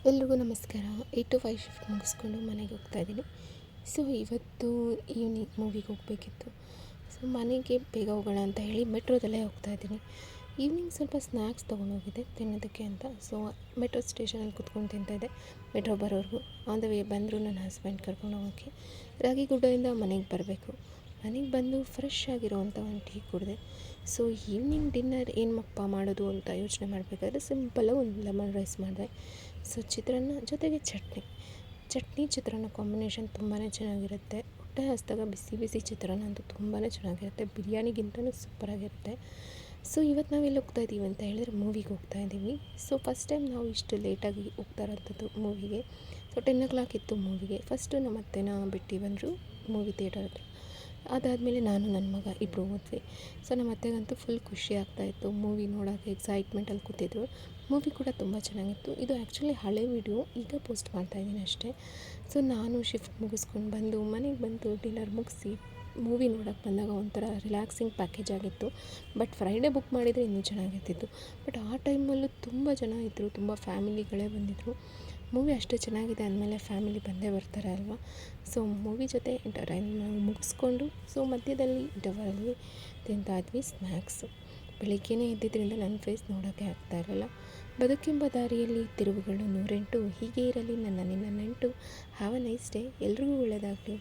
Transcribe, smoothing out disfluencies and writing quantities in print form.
ಎಲ್ರಿಗೂ ನಮಸ್ಕಾರ. 8 to 5 shift ಮುಗಿಸ್ಕೊಂಡು ಮನೆಗೆ ಹೋಗ್ತಾ ಇದ್ದೀನಿ. ಸೊ ಇವತ್ತು ಈವ್ನಿಂಗ್ ಮೂವಿಗೆ ಹೋಗಬೇಕಿತ್ತು. ಸೊ ಮನೆಗೆ ಬೇಗ ಹೋಗೋಣ ಅಂತ ಹೇಳಿ ಮೆಟ್ರೋದಲ್ಲೇ ಹೋಗ್ತಾ ಇದ್ದೀನಿ. ಈವ್ನಿಂಗ್ ಸ್ವಲ್ಪ ಸ್ನ್ಯಾಕ್ಸ್ ತೊಗೊಂಡೋಗಿದ್ದೆ ತಿನ್ನೋದಕ್ಕೆ ಅಂತ. ಸೊ ಮೆಟ್ರೋ ಸ್ಟೇಷನಲ್ಲಿ ಕುತ್ಕೊಂಡು ತಿಂತಾಯಿದ್ದೆ ಮೆಟ್ರೋ ಬರೋವರೆಗೂ. ಆನ್ ದ ವೇ ಬಂದರು ನನ್ನ ಹಸ್ಬೆಂಡ್ ಕರ್ಕೊಂಡು ಹೋಗೋಕ್ಕೆ. ರಾಗಿಗುಡ್ಡದಿಂದ ಮನೆಗೆ ಬರಬೇಕು. ಮನೆಗೆ ಬಂದು ಫ್ರೆಶ್ ಆಗಿರೋವಂಥ ಒಂದು ಟೀ ಕುಡಿದೆ. ಸೊ ಈವ್ನಿಂಗ್ ಡಿನ್ನರ್ ಏನಪ್ಪ ಮಾಡೋದು ಅಂತ ಯೋಚನೆ ಮಾಡಬೇಕಾದ್ರೆ ಸಿಂಪಲ್ಲಾಗಿ ಒಂದು ಲೆಮನ್ ರೈಸ್ ಮಾಡಿದೆ. ಸೊ ಚಿತ್ರಾನ್ನ ಜೊತೆಗೆ ಚಟ್ನಿ ಚಿತ್ರಾನ್ನ ಕಾಂಬಿನೇಷನ್ ತುಂಬಾ ಚೆನ್ನಾಗಿರುತ್ತೆ. ಹೊಟ್ಟೆ ಹಸಿದಾಗ ಬಿಸಿ ಬಿಸಿ ಚಿತ್ರಾನ್ನ ಅಂತೂ ತುಂಬಾ ಚೆನ್ನಾಗಿರುತ್ತೆ. ಬಿರಿಯಾನಿಗಿಂತಲೂ ಸೂಪರಾಗಿರುತ್ತೆ. ಸೊ ಇವತ್ತು ನಾವು ಎಲ್ಲಿ ಹೋಗ್ತಾ ಇದ್ದೀವಿ ಅಂತ ಹೇಳಿದ್ರೆ ಮೂವಿಗೆ ಹೋಗ್ತಾ ಇದ್ದೀವಿ. ಸೊ ಫಸ್ಟ್ ಟೈಮ್ ನಾವು ಇಷ್ಟು ಲೇಟಾಗಿ ಹೋಗ್ತಾ ಇರೋಂಥದ್ದು ಮೂವಿಗೆ. ಸೊ 10 o'clock ಇತ್ತು ಮೂವಿಗೆ. ಫಸ್ಟು ನಮ್ಮ ಅತ್ತೆನ ಬಿಟ್ಟು ಬಂದರು ಮೂವಿ ಥಿಯೇಟರ್ ಹತ್ರ. ಅದಾದಮೇಲೆ ನಾನು ನನ್ನ ಮಗ ಇಬ್ಬರು ಹೋದ್ವಿ. ಸೊ ನಮ್ಮ ಅತ್ತೆಗಂತೂ ಫುಲ್ ಖುಷಿ ಆಗ್ತಾಯಿತ್ತು ಮೂವಿ ನೋಡೋಕ್ಕೆ, ಎಕ್ಸೈಟ್ಮೆಂಟಲ್ಲಿ ಕೂತಿದ್ರು. ಮೂವಿ ಕೂಡ ತುಂಬ ಚೆನ್ನಾಗಿತ್ತು. ಇದು ಆ್ಯಕ್ಚುಲಿ ಹಳೆ ವಿಡಿಯೋ, ಈಗ ಪೋಸ್ಟ್ ಮಾಡ್ತಾಯಿದ್ದೀನಿ ಅಷ್ಟೇ. ಸೊ ನಾನು ಶಿಫ್ಟ್ ಮುಗಿಸ್ಕೊಂಡು ಬಂದು ಮನೆಗೆ ಬಂದು ಡಿನ್ನರ್ ಮುಗಿಸಿ ಮೂವಿ ನೋಡೋಕ್ಕೆ ಬಂದಾಗ ಒಂಥರ ರಿಲ್ಯಾಕ್ಸಿಂಗ್ ಪ್ಯಾಕೇಜ್ ಆಗಿತ್ತು. ಬಟ್ ಫ್ರೈಡೇ ಬುಕ್ ಮಾಡಿದರೆ ಇನ್ನೂ ಚೆನ್ನಾಗಿರ್ತಿತ್ತು. ಬಟ್ ಆ ಟೈಮಲ್ಲೂ ತುಂಬ ಜನ ಇದ್ದರು, ತುಂಬ ಫ್ಯಾಮಿಲಿಗಳೇ ಬಂದಿದ್ದರು. ಮೂವಿ ಅಷ್ಟು ಚೆನ್ನಾಗಿದೆ ಅಂದಮೇಲೆ ಫ್ಯಾಮಿಲಿ ಬಂದೇ ಬರ್ತಾರೆ ಅಲ್ವಾ. ಸೊ ಮೂವಿ ಜೊತೆ ಎಂಟರ್ಟೈನ್ ಮುಗಿಸ್ಕೊಂಡು ಸೊ ಮಧ್ಯದಲ್ಲಿ ಇಂಟರ್ವಲಲ್ಲಿ ತಿಂತಾ ಇದ್ವಿ ಸ್ನ್ಯಾಕ್ಸು. ಬೆಳಿಗ್ಗೆನೇ ಇದ್ದಿದ್ದರಿಂದ ನನ್ನ ಫೇಸ್ ನೋಡೋಕ್ಕೆ ಆಗ್ತಾ ಇರಲಿಲ್ಲ. ಬದುಕೆಂಬ ದಾರಿಯಲ್ಲಿ ತಿರುವುಗಳು 108. ಹೀಗೆ ಇರಲಿ ನನ್ನ ನಿನ್ನ ನಂಟು. Have a nice day. ಎಲ್ರಿಗೂ ಒಳ್ಳೆಯದಾಗಲಿ.